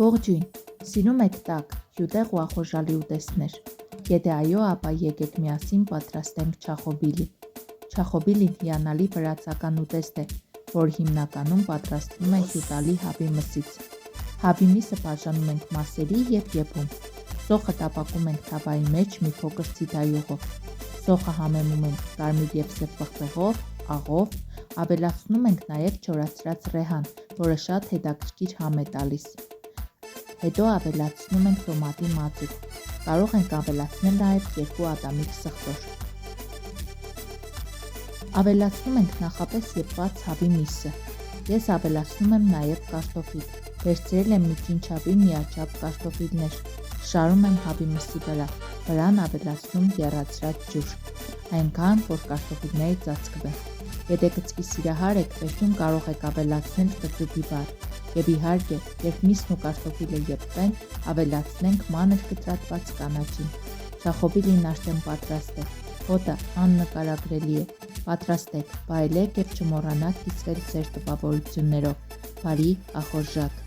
Ողջույն, սիրում եք տաք, հյութեղ ու ախորժալի ուտեստներ։ Եթե այո, ապա եկեք միասին պատրաստենք չախոբիլի։ Չախոբիլին հիանալի վրացական ուտեստ է, որ հիմնականում պատրաստվում է հյութալի հավի մսից։ Հավի միսը բաժանում ենք մասերի և եփում։ Սոխը տապակում ենք թավայի մեջ մի փոքր ցիթայողով։ Սոխը համեմում ենք կարմիր և սև պղպեղով, աղով, ավելացնում ենք նաև չորացրած ռեհան, որը շատ հետաքրքիր համ է տալիս։ Հետո ավելացնում ենք տոմատի մածիկ, կարող ենք ավելացնել նաև 2 ատամիկ սխտոր։ Ավելացնում ենք նախապես եփված հավի միսը։ Ես ավելացնում եմ նաև կարտոֆիլ, վերցրել եմ միջինչափի միաչափ կարտոֆիլներ, շարում եմ հավի մսի վրա, վրան ավելացնում եռացրած ջուր, այնքան, որ կարտոֆիլները ծածկվեն։ Եթե կծկի սիրահար եք, վերջում կարող եք ավելացնել կծու բիբար։ Եվ իհարկե, երբ միսն ու կարտոֆիլը եփվեն, ավելացնենք մանր կտրատված կանաչին։ Չախոբիլին արդեն պատրաստ է, հոտը աննկարագրելի է։ Պատրաստեք, վայելեք և չմոռանաք կիսվել ձեր տպավորություններով։ Բարի ախորժակ։